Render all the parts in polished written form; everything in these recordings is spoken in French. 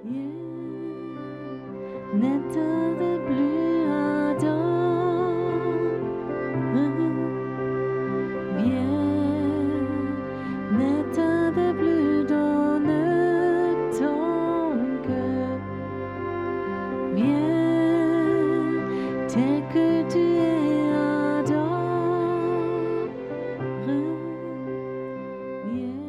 N'état de plus ardent, viens, n'état de plus dans ton cœur, viens, tel que tu es ardent, viens.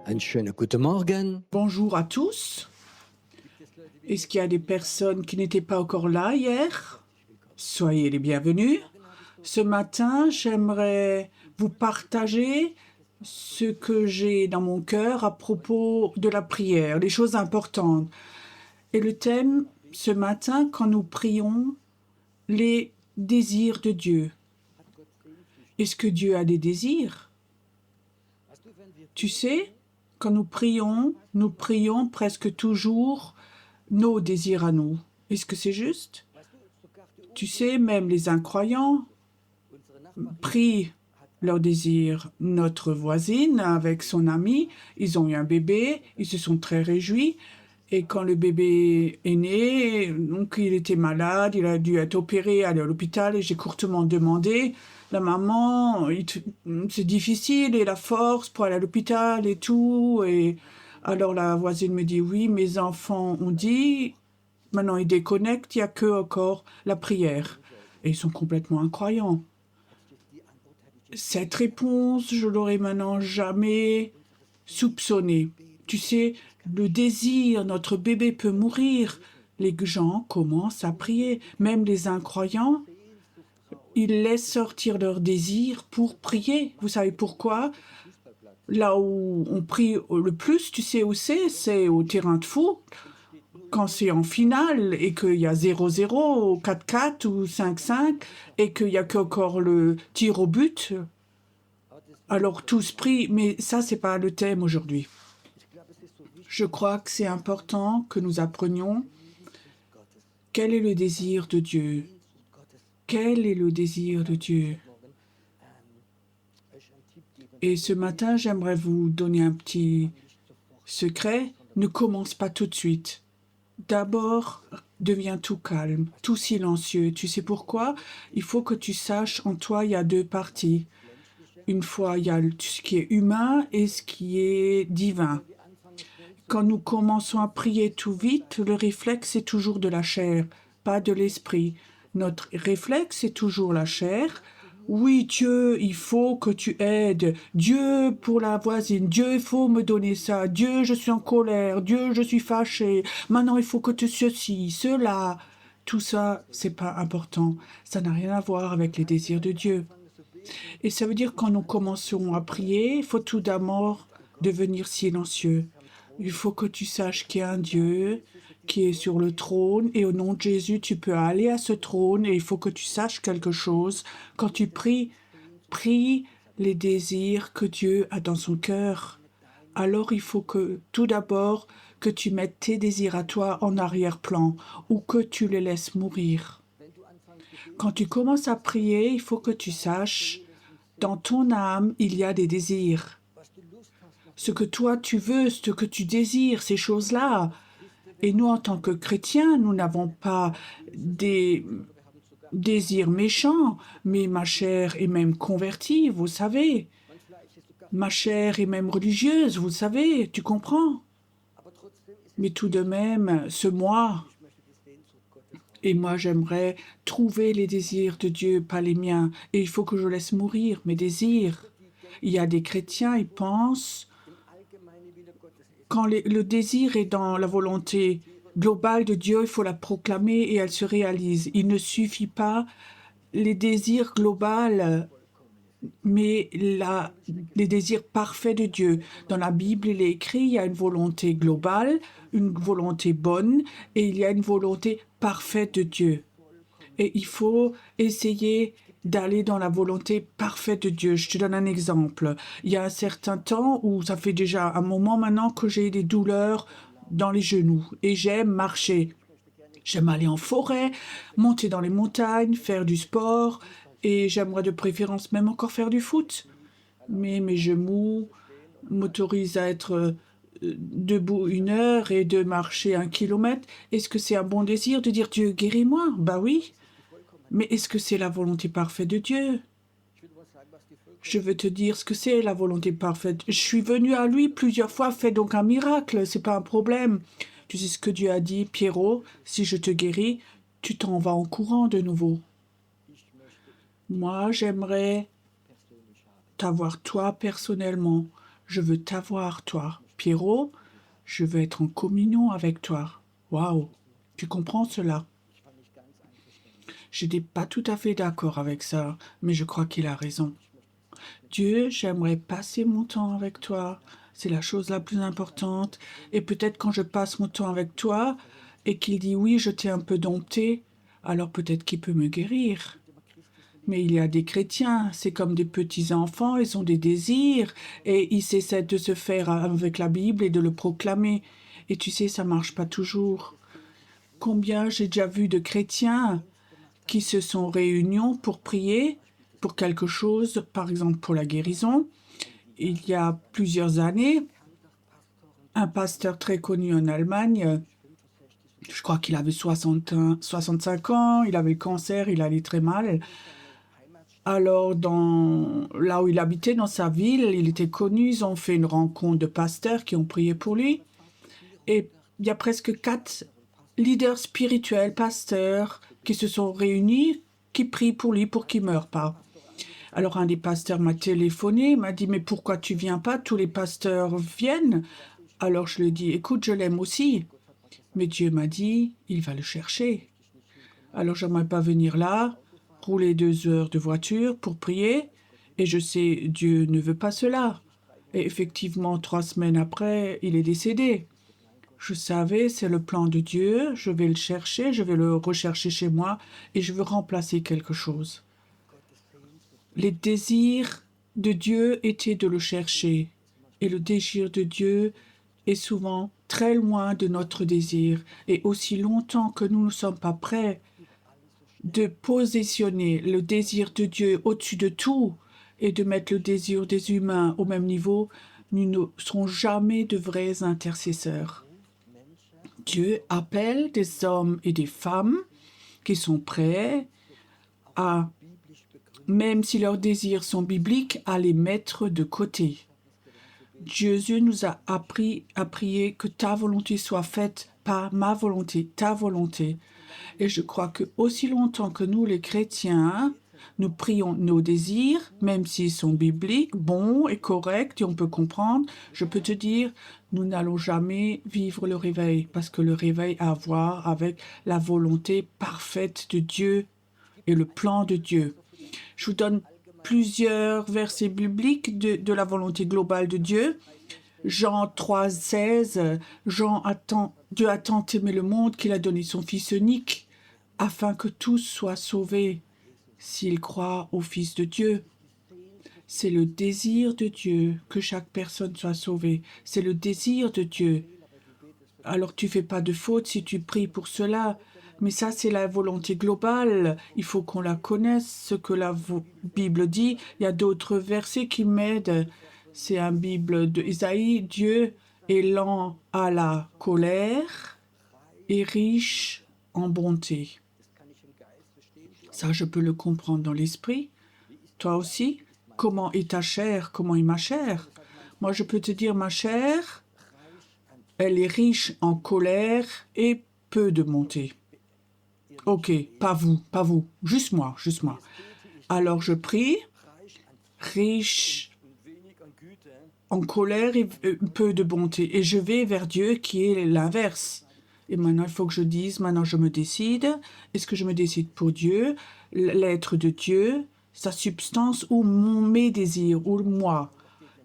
Einen schönen guten Morgen. Bonjour à tous. Est-ce qu'il y a des personnes qui n'étaient pas encore là hier? Soyez les bienvenus. Ce matin, j'aimerais vous partager ce que j'ai dans mon cœur à propos de la prière, les choses importantes. Et le thème, ce matin, quand nous prions, les désirs de Dieu. Est-ce que Dieu a des désirs? Tu sais, quand nous prions presque toujours nos désirs à nous. Est-ce que c'est juste? Tu sais, même les incroyants prient leurs désirs. Notre voisine, avec son ami, ils ont eu un bébé, ils se sont très réjouis. Et quand le bébé est né, donc il était malade, il a dû être opéré, aller à l'hôpital, et j'ai courtement demandé, la maman, c'est difficile, et la force pour aller à l'hôpital et tout. Et alors la voisine me dit, oui, mes enfants ont dit, maintenant ils déconnectent, il n'y a que encore la prière. Et ils sont complètement incroyants. Cette réponse, je l'aurais maintenant jamais soupçonnée. Tu sais, le désir, notre bébé peut mourir. Les gens commencent à prier. Même les incroyants, ils laissent sortir leur désir pour prier. Vous savez pourquoi? Là où on prie le plus, tu sais où c'est au terrain de foot. Quand c'est en finale et qu'il y a 0-0, 4-4 ou 5-5 et qu'il n'y a qu'encore le tir au but, alors tous prient. Mais ça, c'est pas le thème aujourd'hui. Je crois que c'est important que nous apprenions quel est le désir de Dieu. Quel est le désir de Dieu? Et ce matin, j'aimerais vous donner un petit secret. Ne commence pas tout de suite. D'abord, deviens tout calme, tout silencieux. Tu sais pourquoi? Il faut que tu saches, en toi, il y a deux parties. Une fois, il y a ce qui est humain et ce qui est divin. Quand nous commençons à prier tout vite, le réflexe est toujours de la chair, pas de l'esprit. Notre réflexe est toujours la chair. Oui, Dieu, il faut que tu aides. Dieu, pour la voisine. Dieu, il faut me donner ça. Dieu, je suis en colère. Dieu, je suis fâché. Maintenant, il faut que tu ceci, cela. Tout ça, c'est pas important. Ça n'a rien à voir avec les désirs de Dieu. Et ça veut dire quand nous commençons à prier, il faut tout d'abord devenir silencieux. Il faut que tu saches qu'il y a un Dieu qui est sur le trône et au nom de Jésus, tu peux aller à ce trône et il faut que tu saches quelque chose. Quand tu pries, prie les désirs que Dieu a dans son cœur. Alors il faut que tout d'abord que tu mettes tes désirs à toi en arrière-plan ou que tu les laisses mourir. Quand tu commences à prier, il faut que tu saches, dans ton âme, il y a des désirs. Ce que toi tu veux, ce que tu désires, ces choses-là. Et nous, en tant que chrétiens, nous n'avons pas des désirs méchants, mais ma chair est même convertie, vous savez. Ma chair est même religieuse, vous savez, tu comprends? Mais tout de même, ce moi, et moi j'aimerais trouver les désirs de Dieu, pas les miens, et il faut que je laisse mourir mes désirs. Il y a des chrétiens, ils pensent quand le désir est dans la volonté globale de Dieu, il faut la proclamer et elle se réalise. Il ne suffit pas les désirs globaux, mais les désirs parfaits de Dieu. Dans la Bible, il est écrit, il y a une volonté globale, une volonté bonne, et il y a une volonté parfaite de Dieu. Et il faut essayer d'aller dans la volonté parfaite de Dieu. Je te donne un exemple. Il y a un certain temps où ça fait déjà un moment maintenant que j'ai des douleurs dans les genoux et j'aime marcher. J'aime aller en forêt, monter dans les montagnes, faire du sport et j'aimerais de préférence même encore faire du foot. Mais mes genoux m'autorisent à être debout 1 heure et de marcher 1 kilomètre. Est-ce que c'est un bon désir de dire Dieu, guéris-moi? Bah oui. Mais est-ce que c'est la volonté parfaite de Dieu? Je veux te dire ce que c'est la volonté parfaite. Je suis venu à lui plusieurs fois, fais donc un miracle, c'est pas un problème. Tu sais ce que Dieu a dit, Pierrot, si je te guéris, tu t'en vas en courant de nouveau. Moi, j'aimerais t'avoir toi personnellement. Je veux t'avoir toi. Pierrot, je veux être en communion avec toi. Waouh, tu comprends cela? Je n'étais pas tout à fait d'accord avec ça, mais je crois qu'il a raison. Dieu, j'aimerais passer mon temps avec toi. C'est la chose la plus importante. Et peut-être quand je passe mon temps avec toi et qu'il dit oui, je t'ai un peu dompté, alors peut-être qu'il peut me guérir. Mais il y a des chrétiens, c'est comme des petits-enfants, ils ont des désirs et ils essaient de se faire avec la Bible et de le proclamer. Et tu sais, ça marche pas toujours. Combien j'ai déjà vu de chrétiens qui se sont réunis pour prier pour quelque chose, par exemple pour la guérison. Il y a plusieurs années, un pasteur très connu en Allemagne, je crois qu'il avait 65 ans, il avait le cancer, il allait très mal. Alors, là où il habitait, dans sa ville, il était connu, ils ont fait une rencontre de pasteurs qui ont prié pour lui. Et il y a presque 4 leaders spirituels, pasteurs, qui se sont réunis, qui prient pour lui, pour qu'il ne meure pas. Alors un des pasteurs m'a téléphoné, m'a dit « Mais pourquoi tu viens pas? Tous les pasteurs viennent. » Alors je lui ai dit « Écoute, je l'aime aussi. » Mais Dieu m'a dit « Il va le chercher. » Alors j'aimerais pas venir là, rouler 2 heures de voiture pour prier. Et je sais, Dieu ne veut pas cela. Et effectivement, 3 semaines après, il est décédé. Je savais, c'est le plan de Dieu, je vais le chercher, je vais le rechercher chez moi et je veux remplacer quelque chose. Les désirs de Dieu étaient de le chercher et le désir de Dieu est souvent très loin de notre désir et aussi longtemps que nous ne sommes pas prêts de positionner le désir de Dieu au-dessus de tout et de mettre le désir des humains au même niveau, nous ne serons jamais de vrais intercesseurs. Dieu appelle des hommes et des femmes qui sont prêts à, même si leurs désirs sont bibliques, à les mettre de côté. Jésus nous a appris à prier que ta volonté soit faite, pas ma volonté, ta volonté. Et je crois que aussi longtemps que nous, les chrétiens, nous prions nos désirs, même s'ils sont bibliques, bons et corrects, et on peut comprendre, je peux te dire, nous n'allons jamais vivre le réveil, parce que le réveil a à voir avec la volonté parfaite de Dieu et le plan de Dieu. Je vous donne plusieurs versets bibliques de la volonté globale de Dieu. Jean 3,16, Dieu a tant aimé le monde qu'il a donné son Fils unique, afin que tous soient sauvés s'ils croient au Fils de Dieu. C'est le désir de Dieu que chaque personne soit sauvée. C'est le désir de Dieu. Alors tu fais pas de faute si tu pries pour cela. Mais ça, c'est la volonté globale. Il faut qu'on la connaisse, ce que la Bible dit. Il y a d'autres versets qui m'aident. C'est un Bible d'Ésaïe. Dieu est lent à la colère et riche en bonté. Ça, je peux le comprendre dans l'esprit. Toi aussi, comment est ta chair? Comment est ma chair? Moi, je peux te dire, ma chair, elle est riche en colère et peu de bonté. Ok, pas vous, juste moi. Alors je prie, riche en colère et peu de bonté. Et je vais vers Dieu qui est l'inverse. Et maintenant, il faut que je dise, maintenant je me décide. Est-ce que je me décide pour Dieu, l'être de Dieu, sa substance ou mes désirs, ou moi?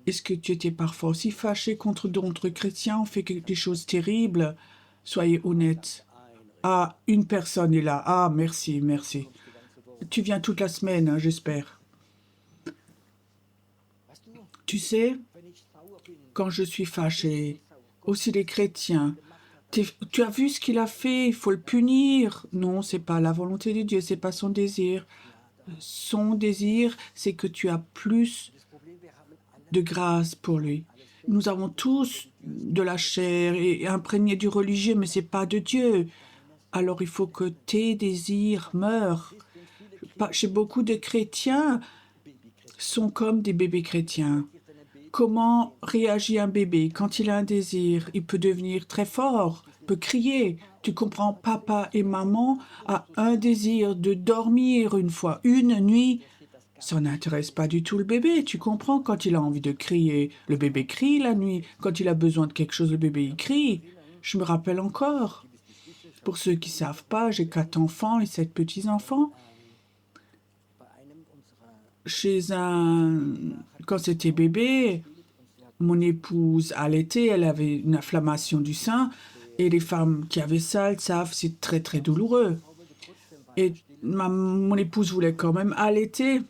Est-ce que tu étais parfois aussi fâché contre d'autres chrétiens? On fait des choses terribles. Soyez honnêtes. Ah, une personne est là. Ah, merci, merci. Tu viens toute la semaine, hein, j'espère. Tu sais, quand je suis fâché, aussi les chrétiens, tu as vu ce qu'il a fait, il faut le punir. Non, c'est pas la volonté de Dieu, c'est pas son désir. Son désir, c'est que tu as plus de grâce pour lui. Nous avons tous de la chair et imprégné du religieux, mais c'est pas de Dieu. Alors il faut que tes désirs meurent. Chez beaucoup de chrétiens sont comme des bébés chrétiens. Comment réagit un bébé quand il a un désir? Il peut devenir très fort, peut crier. Tu comprends, papa et maman a un désir de dormir une nuit. Ça n'intéresse pas du tout le bébé. Tu comprends, quand il a envie de crier, le bébé crie la nuit. Quand il a besoin de quelque chose, le bébé il crie. Je me rappelle encore. Pour ceux qui ne savent pas, j'ai 4 enfants et 7 petits-enfants. Quand c'était bébé, mon épouse allaitait, elle avait une inflammation du sein. Et les femmes qui avaient ça, elles savent, c'est très très douloureux. Et mon épouse voulait quand même allaiter,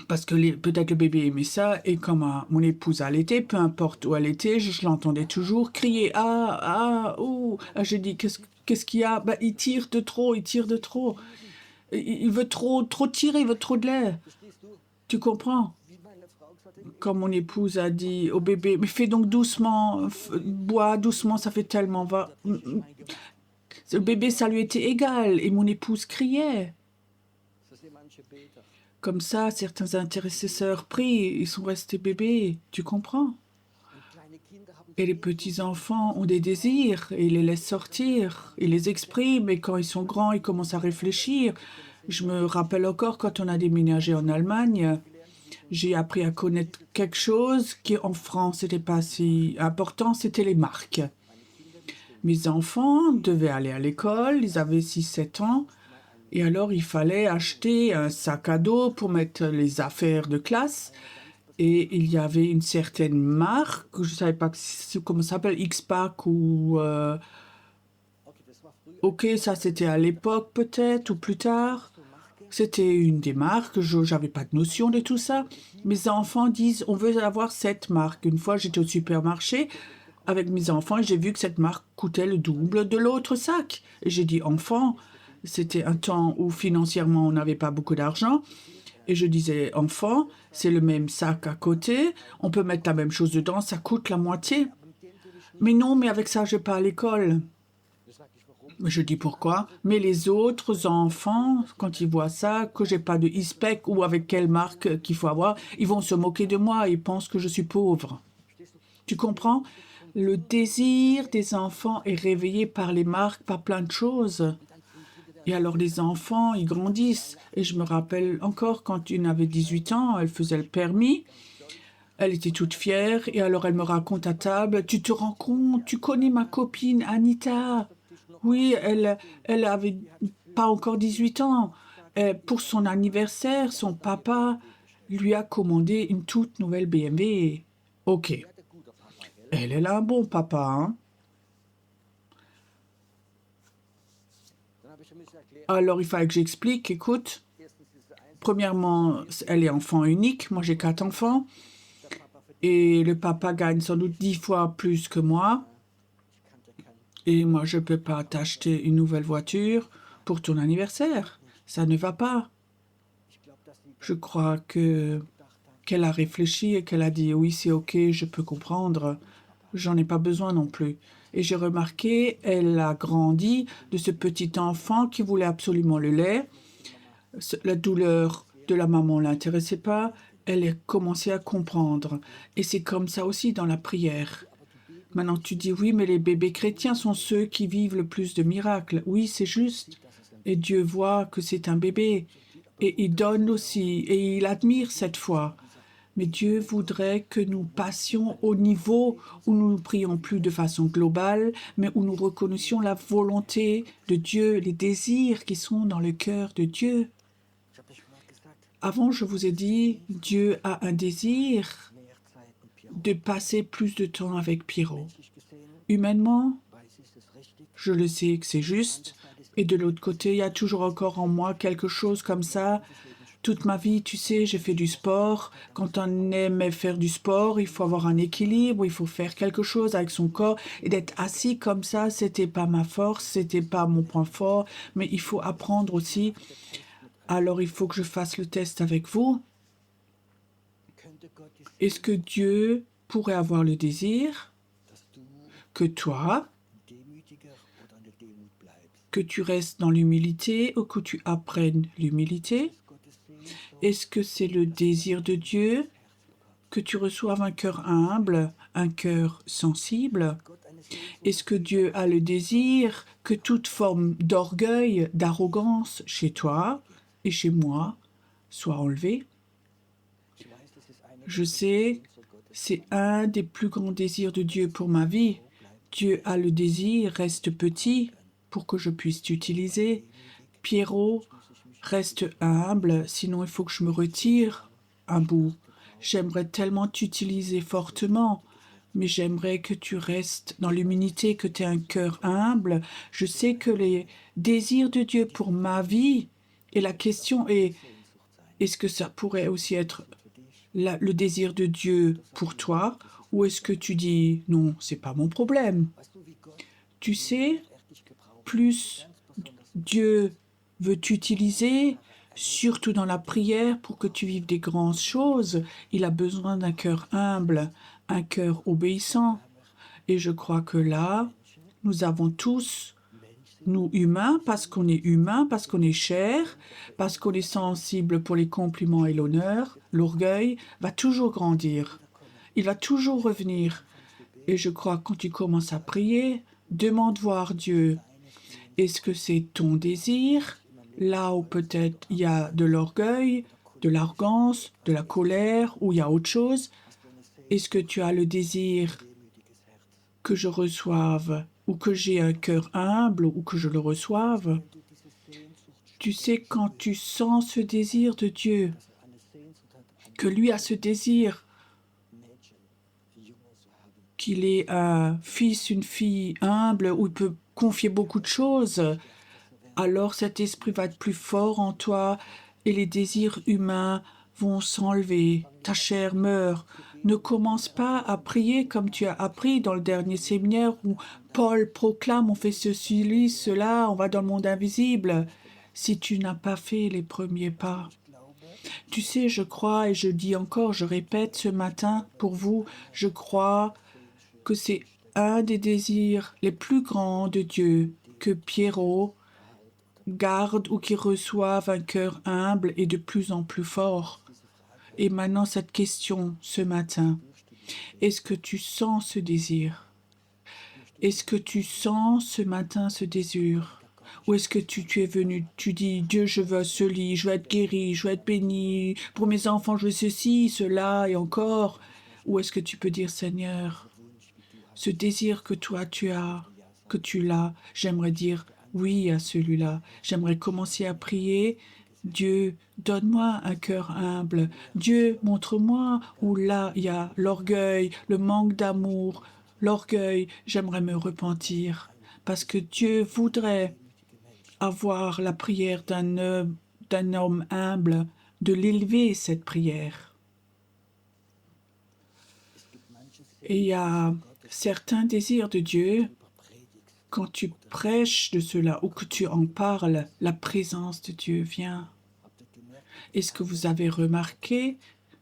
parce que peut-être le bébé aimait ça. Et comme mon épouse allaitait, peu importe où elle était, je l'entendais toujours crier « Ah, ah, ouh !» Je dis « Qu'est-ce qu'il y a ?» Il tire de trop, il tire de trop. Il veut trop tirer, il veut trop de lait. Tu comprends? Quand mon épouse a dit au bébé, mais fais donc doucement, bois doucement, ça fait tellement, le bébé, ça lui était égal, et mon épouse criait. Comme ça, certains intercesseurs prient, ils sont restés bébés, tu comprends? Et les petits-enfants ont des désirs, et ils les laissent sortir, ils les expriment, et quand ils sont grands, ils commencent à réfléchir. Je me rappelle encore quand on a déménagé en Allemagne, j'ai appris à connaître quelque chose qui en France n'était pas si important, c'était les marques. Mes enfants devaient aller à l'école, ils avaient 6-7 ans, et alors il fallait acheter un sac à dos pour mettre les affaires de classe. Et il y avait une certaine marque, je ne savais pas comment ça s'appelle, X-Pac ou... Ok, ça c'était à l'époque peut-être, ou plus tard. C'était une des marques, je n'avais pas de notion de tout ça. Mes enfants disent, on veut avoir cette marque. Une fois, j'étais au supermarché avec mes enfants et j'ai vu que cette marque coûtait le double de l'autre sac. Et j'ai dit, enfant, c'était un temps où financièrement on n'avait pas beaucoup d'argent. Et je disais, enfant, c'est le même sac à côté, on peut mettre la même chose dedans, ça coûte la moitié. Mais non, mais avec ça, je vais pas à l'école. Je dis pourquoi. Mais les autres enfants, quand ils voient ça, que j'ai pas de e-spec ou avec quelle marque qu'il faut avoir, ils vont se moquer de moi, ils pensent que je suis pauvre. Tu comprends? Le désir des enfants est réveillé par les marques, par plein de choses. Et alors les enfants, ils grandissent. Et je me rappelle encore quand une avait 18 ans, elle faisait le permis. Elle était toute fière. Et alors elle me raconte à table, tu te rends compte, tu connais ma copine Anita. Oui, elle avait pas encore 18 ans. Pour son anniversaire, son papa lui a commandé une toute nouvelle BMW. Ok. Elle a un bon papa, hein? Alors, il fallait que j'explique, écoute, premièrement, elle est enfant unique, moi j'ai 4 enfants, et le papa gagne sans doute 10 fois plus que moi, et moi je ne peux pas t'acheter une nouvelle voiture pour ton anniversaire, ça ne va pas. Je crois qu'elle a réfléchi et qu'elle a dit, oui, c'est ok, je peux comprendre, j'en ai pas besoin non plus. Et j'ai remarqué, elle a grandi de ce petit enfant qui voulait absolument le lait. La douleur de la maman ne l'intéressait pas. Elle a commencé à comprendre. Et c'est comme ça aussi dans la prière. Maintenant, tu dis, oui, mais les bébés chrétiens sont ceux qui vivent le plus de miracles. Oui, c'est juste. Et Dieu voit que c'est un bébé. Et il donne aussi. Et il admire cette foi. Mais Dieu voudrait que nous passions au niveau où nous ne prions plus de façon globale, mais où nous reconnaissions la volonté de Dieu, les désirs qui sont dans le cœur de Dieu. Avant, je vous ai dit, Dieu a un désir de passer plus de temps avec Pierrot. Humainement, je le sais que c'est juste. Et de l'autre côté, il y a toujours encore en moi quelque chose comme ça. Toute ma vie, tu sais, j'ai fait du sport. Quand on aime faire du sport, il faut avoir un équilibre, il faut faire quelque chose avec son corps. Et d'être assis comme ça, c'était pas ma force, c'était pas mon point fort. Mais il faut apprendre aussi. Alors, il faut que je fasse le test avec vous. Est-ce que Dieu pourrait avoir le désir que toi, que tu restes dans l'humilité ou que tu apprennes l'humilité? Est-ce que c'est le désir de Dieu que tu reçoives un cœur humble, un cœur sensible? Est-ce que Dieu a le désir que toute forme d'orgueil, d'arrogance chez toi et chez moi soit enlevée? Je sais, c'est un des plus grands désirs de Dieu pour ma vie. Dieu a le désir, reste petit pour que je puisse t'utiliser. Pierrot, reste humble, sinon il faut que je me retire un bout. J'aimerais tellement t'utiliser fortement, mais j'aimerais que tu restes dans l'humilité, que tu aies un cœur humble. Je sais que les désirs de Dieu pour ma vie, et la question est, est-ce que ça pourrait aussi être le désir de Dieu pour toi, ou est-ce que tu dis, non, c'est pas mon problème? Tu sais, plus Dieu veut t'utiliser, surtout dans la prière, pour que tu vives des grandes choses. Il a besoin d'un cœur humble, un cœur obéissant. Et je crois que là, nous avons tous, nous humains, parce qu'on est chair, parce qu'on est sensible pour les compliments et l'honneur, l'orgueil va toujours grandir. Il va toujours revenir. Et je crois que quand tu commences à prier, demande voir Dieu. Est-ce que c'est ton désir, là où peut-être il y a de l'orgueil, de l'arrogance, de la colère, ou il y a autre chose? Est-ce que tu as le désir que je reçoive, ou que j'ai un cœur humble, ou que je le reçoive? Tu sais, quand tu sens ce désir de Dieu, que lui a ce désir, qu'il est un fils, une fille humble, où il peut confier beaucoup de choses, alors cet esprit va être plus fort en toi et les désirs humains vont s'enlever. Ta chair meurt. Ne commence pas à prier comme tu as appris dans le dernier séminaire où Paul proclame on fait ceci, cela, on va dans le monde invisible. Si tu n'as pas fait les premiers pas. Tu sais, je crois, et je dis encore, je répète ce matin pour vous, je crois que c'est un des désirs les plus grands de Dieu que Pierrot garde ou qui reçoivent un cœur humble et de plus en plus fort. Et maintenant, cette question ce matin, est-ce que tu sens ce désir? Est-ce que tu sens ce matin ce désir? Ou est-ce que tu es venu, tu dis, Dieu, je veux ce lit, je veux être guéri, je veux être béni, pour mes enfants, je veux ceci, cela et encore? Ou est-ce que tu peux dire, Seigneur, ce désir que toi tu as, que tu l'as, j'aimerais dire oui à celui-là. J'aimerais commencer à prier. Dieu, donne-moi un cœur humble. Dieu, montre-moi où là il y a l'orgueil, le manque d'amour, l'orgueil. J'aimerais me repentir parce que Dieu voudrait avoir la prière d'un homme humble, de l'élever cette prière. Et il y a certains désirs de Dieu, quand tu prêches de cela ou que tu en parles, la présence de Dieu vient. Est-ce que vous avez remarqué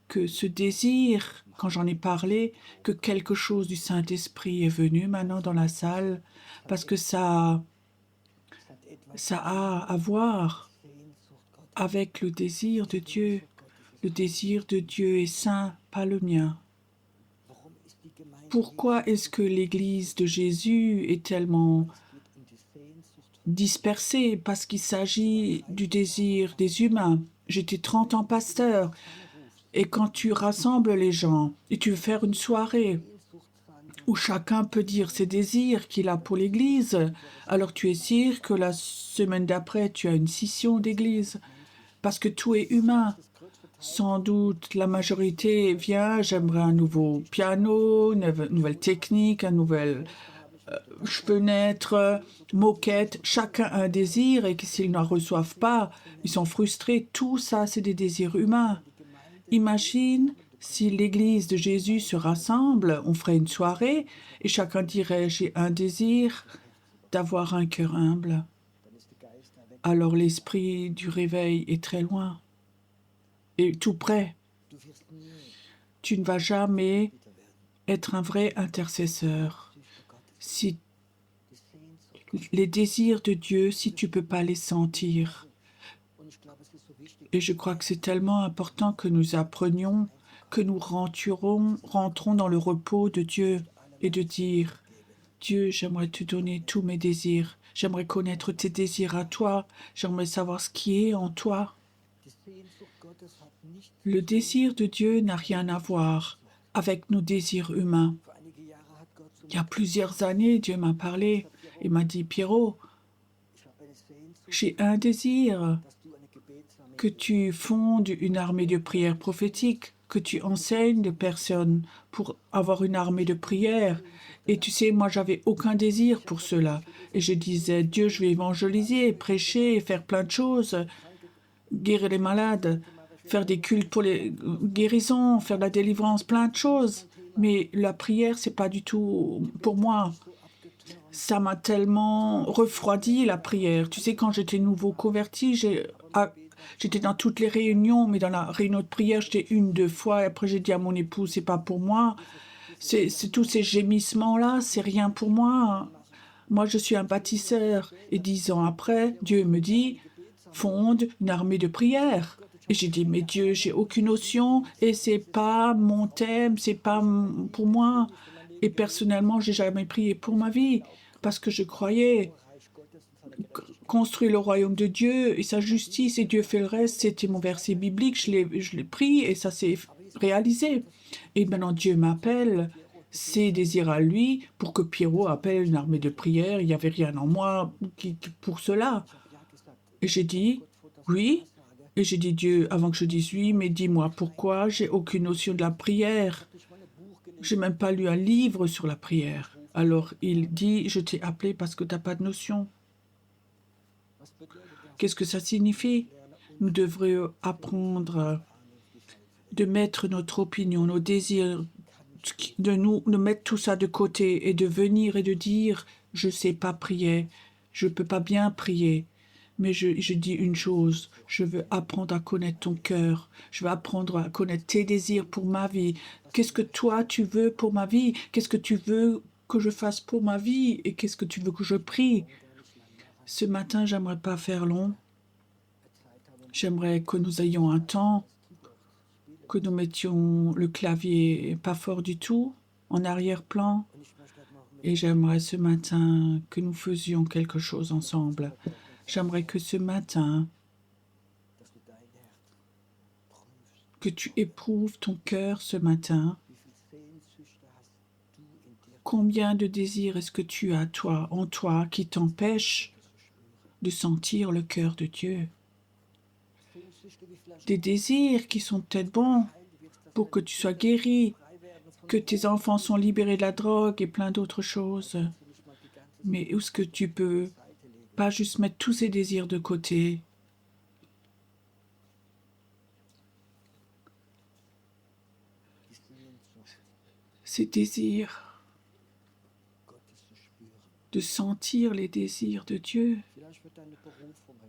que ce désir, quand j'en ai parlé, que quelque chose du Saint-Esprit est venu maintenant dans la salle, parce que ça a à voir avec le désir de Dieu. Le désir de Dieu est saint, pas le mien. Pourquoi est-ce que l'Église de Jésus est tellement dispersée? Parce qu'il s'agit du désir des humains. J'étais 30 ans pasteur. Et quand tu rassembles les gens et tu veux faire une soirée où chacun peut dire ses désirs qu'il a pour l'Église, alors tu es sûr que la semaine d'après, tu as une scission d'Église. Parce que tout est humain. Sans doute, la majorité vient, j'aimerais un nouveau piano, une nouvelle technique, un nouvel fenêtres, moquettes, chacun a un désir et que s'ils n'en reçoivent pas, ils sont frustrés. Tout ça, c'est des désirs humains. Imagine si l'Église de Jésus se rassemble, on ferait une soirée et chacun dirait j'ai un désir d'avoir un cœur humble. Alors l'esprit du réveil est très loin et tout près. Tu ne vas jamais être un vrai intercesseur si les désirs de Dieu, si tu ne peux pas les sentir. Et je crois que c'est tellement important que nous apprenions, que nous rentrons dans le repos de Dieu et de dire, Dieu, j'aimerais te donner tous mes désirs. J'aimerais connaître tes désirs à toi. J'aimerais savoir ce qui est en toi. Le désir de Dieu n'a rien à voir avec nos désirs humains. Il y a plusieurs années, Dieu m'a parlé et m'a dit, Pierrot, j'ai un désir que tu fondes une armée de prière prophétique, que tu enseignes des personnes pour avoir une armée de prière. Et tu sais, moi, j'avais aucun désir pour cela. Et je disais, Dieu, je vais évangéliser, prêcher, faire plein de choses, guérir les malades, faire des cultes pour les guérisons, faire de la délivrance, plein de choses. Mais la prière, c'est pas du tout pour moi. Ça m'a tellement refroidi, la prière. Tu sais, quand j'étais nouveau converti, j'étais dans toutes les réunions, mais dans la réunion de prière, j'étais 1, 2 fois. Et après, j'ai dit à mon époux, c'est pas pour moi. C'est tous ces gémissements-là, c'est rien pour moi. Moi, je suis un bâtisseur. Et 10 ans après, Dieu me dit, fonde une armée de prière. Et j'ai dit, mais Dieu, j'ai aucune notion et c'est pas mon thème, c'est pas pour moi. Et personnellement, j'ai jamais prié pour ma vie parce que je croyais construire le royaume de Dieu et sa justice et Dieu fait le reste. C'était mon verset biblique, je l'ai pris et ça s'est réalisé. Et maintenant, Dieu m'appelle, ses désirs à lui, pour que Pierrot appelle une armée de prière. Il n'y avait rien en moi pour cela. Et j'ai dit, oui. Et j'ai dit, Dieu, avant que je dise oui, mais dis-moi pourquoi j'ai aucune notion de la prière. J'ai même pas lu un livre sur la prière. Alors il dit, je t'ai appelé parce que tu n'as pas de notion. Qu'est-ce que ça signifie? Nous devrions apprendre de mettre notre opinion, nos désirs, de mettre tout ça de côté et de venir et de dire, je ne sais pas prier, je ne peux pas bien prier. Mais je dis une chose, je veux apprendre à connaître ton cœur, je veux apprendre à connaître tes désirs pour ma vie. Qu'est-ce que toi tu veux pour ma vie? Qu'est-ce que tu veux que je fasse pour ma vie? Et qu'est-ce que tu veux que je prie? Ce matin, j'aimerais pas faire long. J'aimerais que nous ayons un temps, que nous mettions le clavier pas fort du tout, en arrière-plan. Et j'aimerais ce matin que nous faisions quelque chose ensemble. J'aimerais que ce matin, que tu éprouves ton cœur ce matin. Combien de désirs est-ce que tu as, toi, en toi, qui t'empêchent de sentir le cœur de Dieu? Des désirs qui sont peut-être bons pour que tu sois guéri, que tes enfants sont libérés de la drogue et plein d'autres choses. Mais est-ce que tu peux pas juste mettre tous ces désirs de côté? Ces désirs de sentir les désirs de Dieu.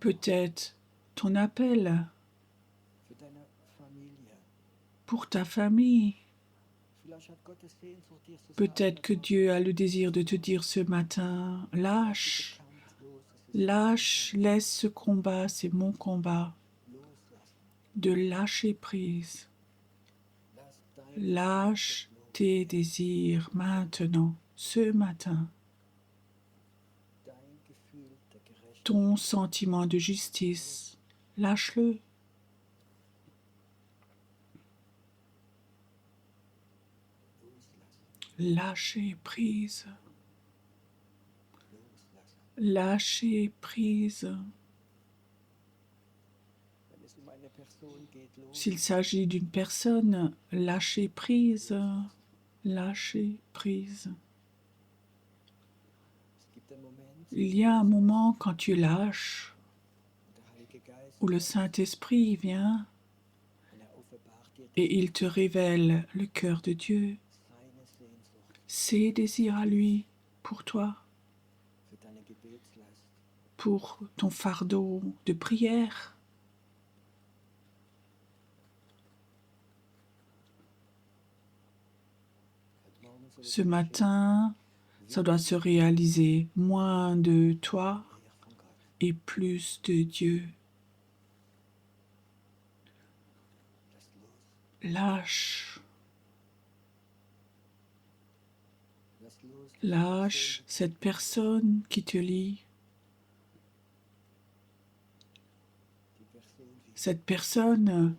Peut-être ton appel pour ta famille. Peut-être que Dieu a le désir de te dire ce matin, lâche, laisse ce combat, c'est mon combat. De lâcher prise. Lâche tes désirs maintenant, ce matin. Ton sentiment de justice, lâche-le. Lâcher prise. Lâcher prise. S'il s'agit d'une personne, lâcher prise. Lâcher prise. Il y a un moment quand tu lâches, où le Saint-Esprit vient et il te révèle le cœur de Dieu, ses désirs à lui pour toi, pour ton fardeau de prière. Ce matin, ça doit se réaliser moins de toi et plus de Dieu. Lâche. Lâche cette personne qui te lie. Cette personne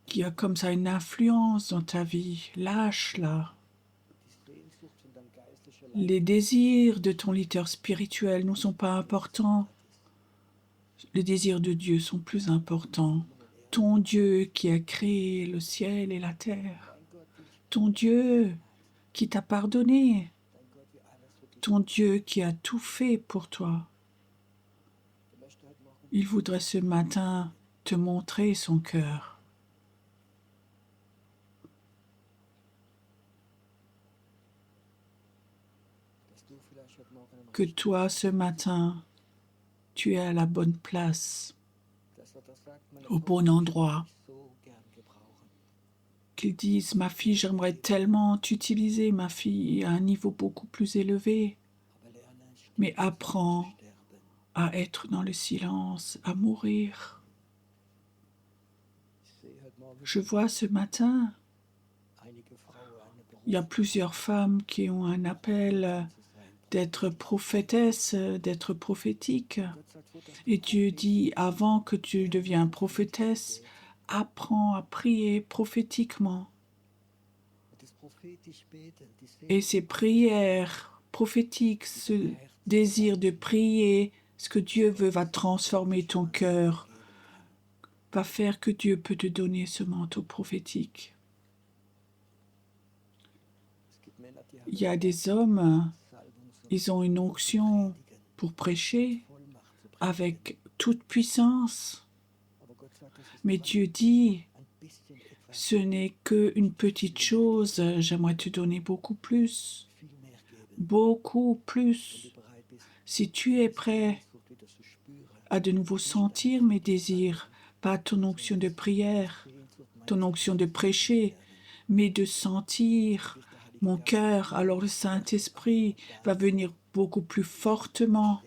qui a comme ça une influence dans ta vie. Lâche-la. Les désirs de ton leader spirituel ne sont pas importants. Les désirs de Dieu sont plus importants. Ton Dieu qui a créé le ciel et la terre. Ton Dieu qui t'a pardonné. Ton Dieu qui a tout fait pour toi. Il voudrait ce matin te montrer son cœur. Que toi, ce matin, tu es à la bonne place, au bon endroit. Qu'ils disent, ma fille, j'aimerais tellement t'utiliser, ma fille, à un niveau beaucoup plus élevé. Mais apprends à être dans le silence, à mourir. Je vois ce matin, il y a plusieurs femmes qui ont un appel d'être prophétesse, d'être prophétique. Et Dieu dit, avant que tu deviennes prophétesse, apprends à prier prophétiquement. Et ces prières prophétiques, ce désir de prier, ce que Dieu veut va transformer ton cœur, va faire que Dieu peut te donner ce manteau prophétique. Il y a des hommes, ils ont une onction pour prêcher avec toute puissance. Mais Dieu dit, ce n'est qu'une petite chose, j'aimerais te donner beaucoup plus. Beaucoup plus. Si tu es prêt à de nouveau sentir mes désirs, pas ton onction de prière, ton onction de prêcher, mais de sentir mon cœur, alors le Saint-Esprit va venir beaucoup plus fortement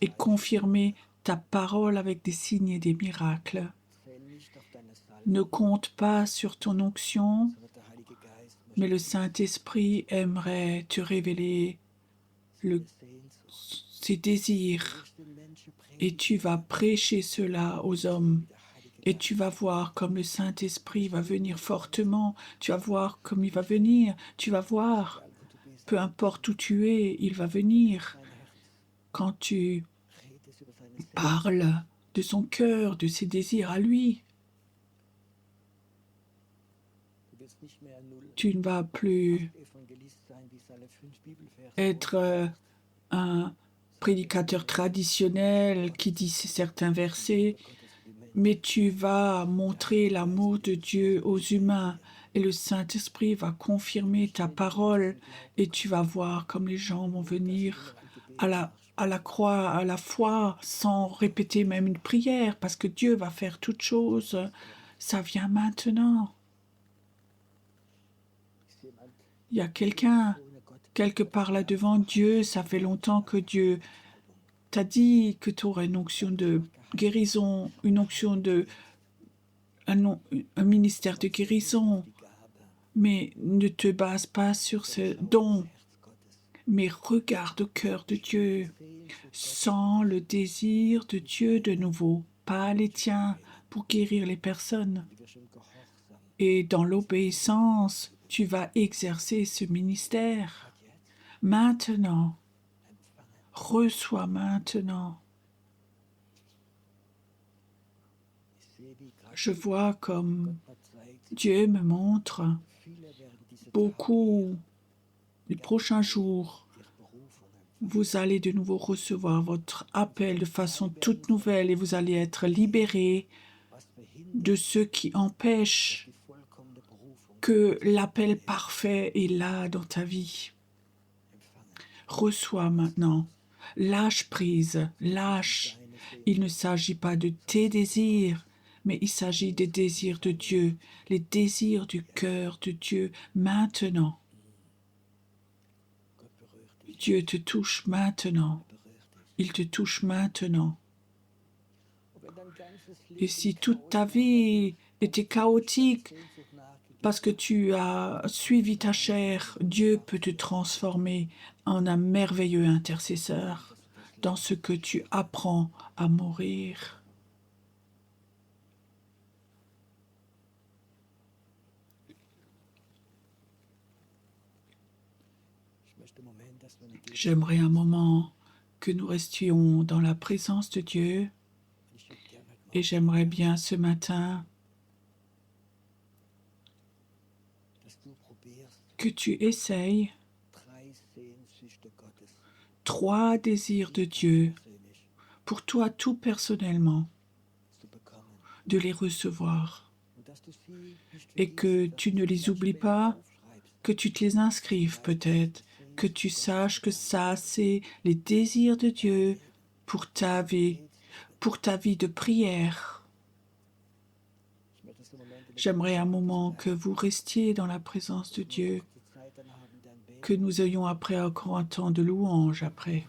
et confirmer ta parole avec des signes et des miracles. Ne compte pas sur ton onction, mais le Saint-Esprit aimerait te révéler ses désirs et tu vas prêcher cela aux hommes. Et tu vas voir comme le Saint-Esprit va venir fortement. Tu vas voir comme il va venir. Tu vas voir, peu importe où tu es, il va venir. Quand tu parles de son cœur, de ses désirs à lui, tu ne vas plus être un prédicateur traditionnel qui dit certains versets, mais tu vas montrer l'amour de Dieu aux humains et le Saint-Esprit va confirmer ta parole et tu vas voir comme les gens vont venir à la croix, à la foi, sans répéter même une prière, parce que Dieu va faire toutes choses. Ça vient maintenant. Il y a quelqu'un, quelque part là devant Dieu, ça fait longtemps que Dieu t'a dit que tu aurais une onction de guérison, une onction de un ministère de guérison, mais ne te base pas sur ce don, mais regarde au cœur de Dieu, sens le désir de Dieu de nouveau, pas les tiens, pour guérir les personnes. Et dans l'obéissance, tu vas exercer ce ministère. Maintenant, reçois maintenant. Je vois comme Dieu me montre beaucoup les prochains jours Vous allez de nouveau recevoir votre appel de façon toute nouvelle et vous allez être libéré de ce qui empêche que l'appel parfait est là dans ta vie. Reçois maintenant. Lâche prise, lâche. Il ne s'agit pas de tes désirs, mais il s'agit des désirs de Dieu, les désirs du cœur de Dieu maintenant. Dieu te touche maintenant. Il te touche maintenant. Et si toute ta vie était chaotique parce que tu as suivi ta chair, Dieu peut te transformer en un merveilleux intercesseur dans ce que tu apprends à mourir. J'aimerais un moment que nous restions dans la présence de Dieu et j'aimerais bien ce matin que tu essayes 3 désirs de Dieu pour toi tout personnellement, de les recevoir et que tu ne les oublies pas, que tu te les inscrives peut-être, que tu saches que ça, c'est les désirs de Dieu pour ta vie de prière. J'aimerais un moment que vous restiez dans la présence de Dieu, que nous ayons après encore un temps de louange après.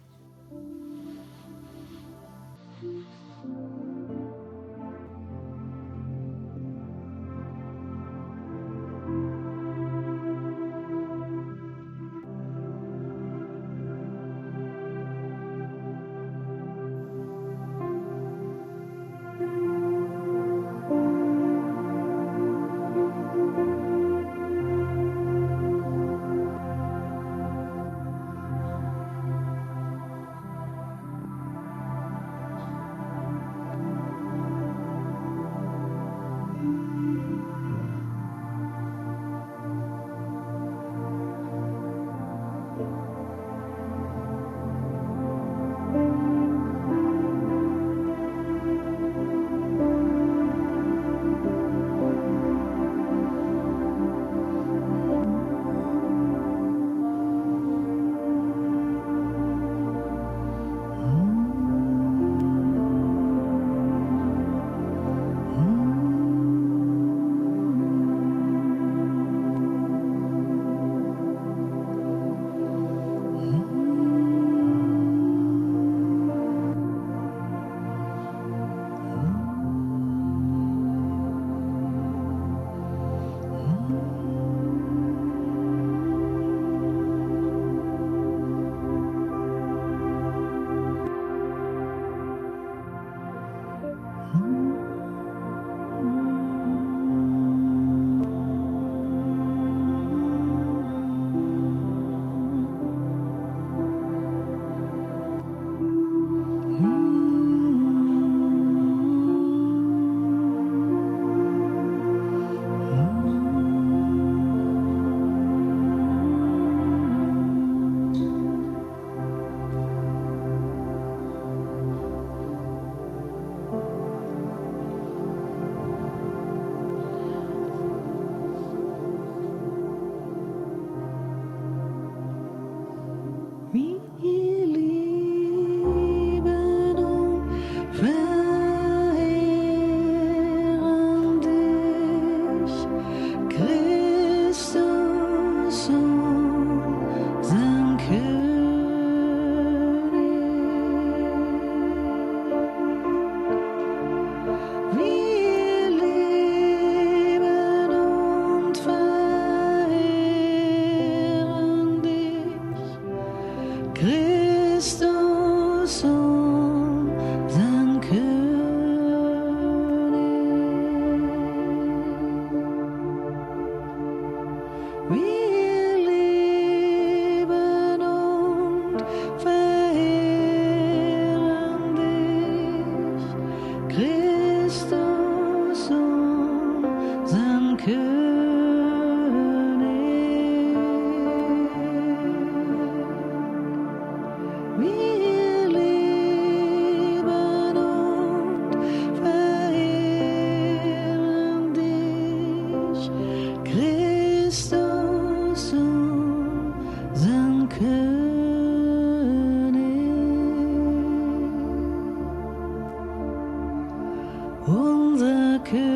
unser König,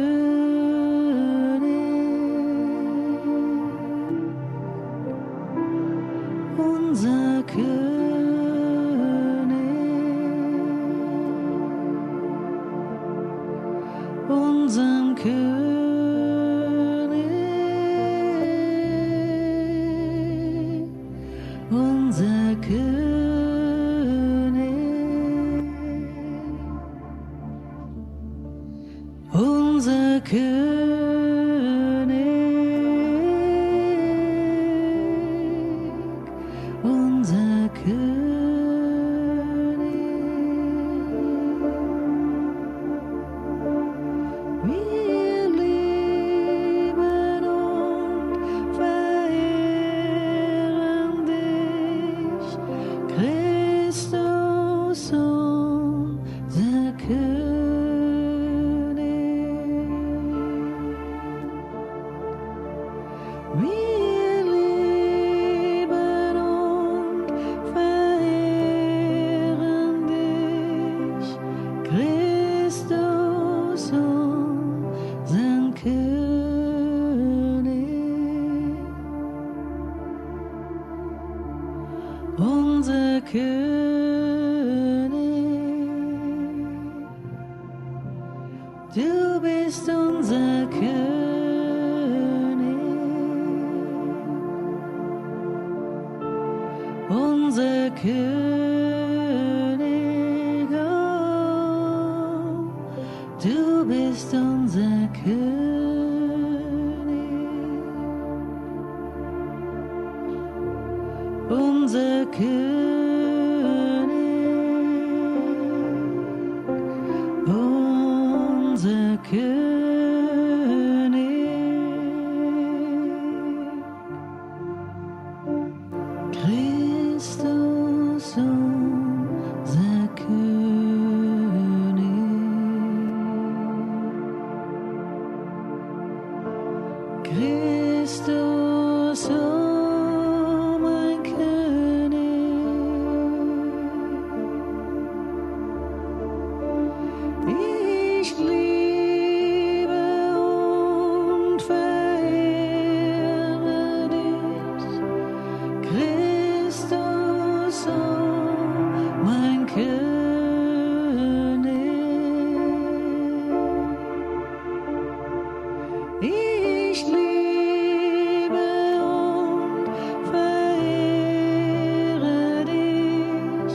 unser König, unseren König, unser König, unser König, unser König. Wir lieben und verehren dich, Christus, unser König. Wir lieben und verehren dich, Christus, unseren König, unser König. Du bist unser König, unser König, oh, du bist unser König, unser König, unser König. Christus, unser König. Christus, oh mein König. Ich liebe und verehre dich, Christus, oh mein König. Ich liebe und verehre dich,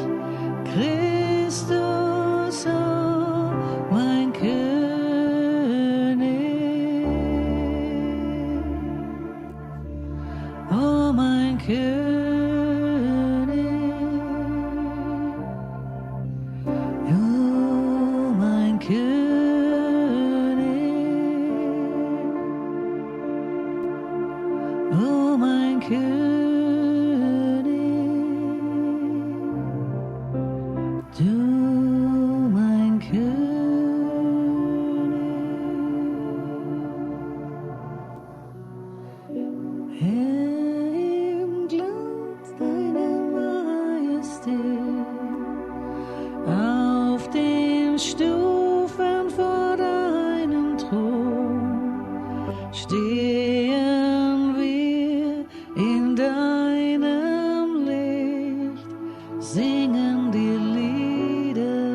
Christus, oh mein König. Oh mein König, oh mein König, oh mein König, du mein König. Herr, im Glanz deiner Majestät, auf den Stufen vor deinem Thron, stehen wir in deinem Licht, singen die Lieder.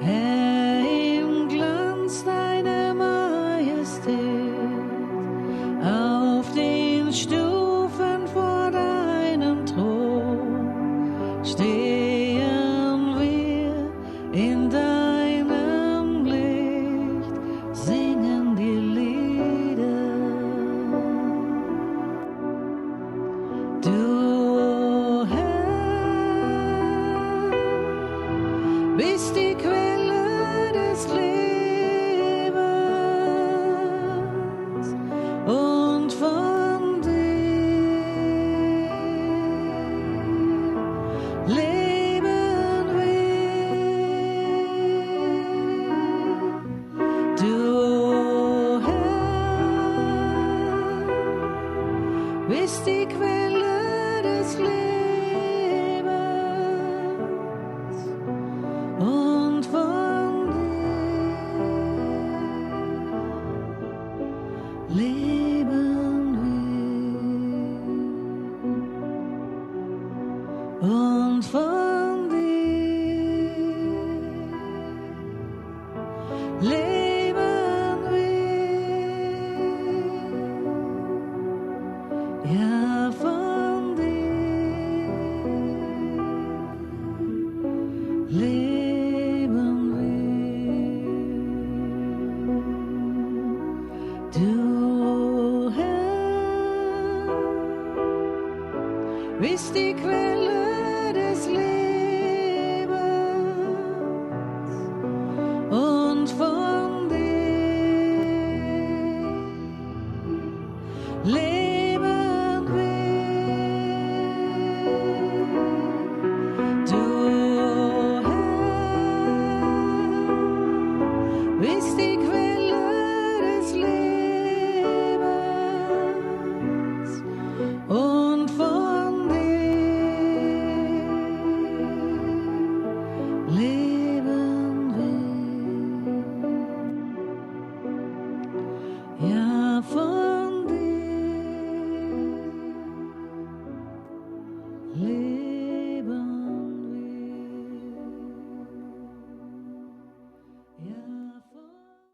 Herr, im Glanz deiner Majestät, auf den Stufen vor deinem Thron, stehen wir in deinem Licht, singen die Lieder. Du, Herr, bist die Quelle des Lebens und von dir leben wir. Du, Herr, bist die Quelle des Lebens mystique.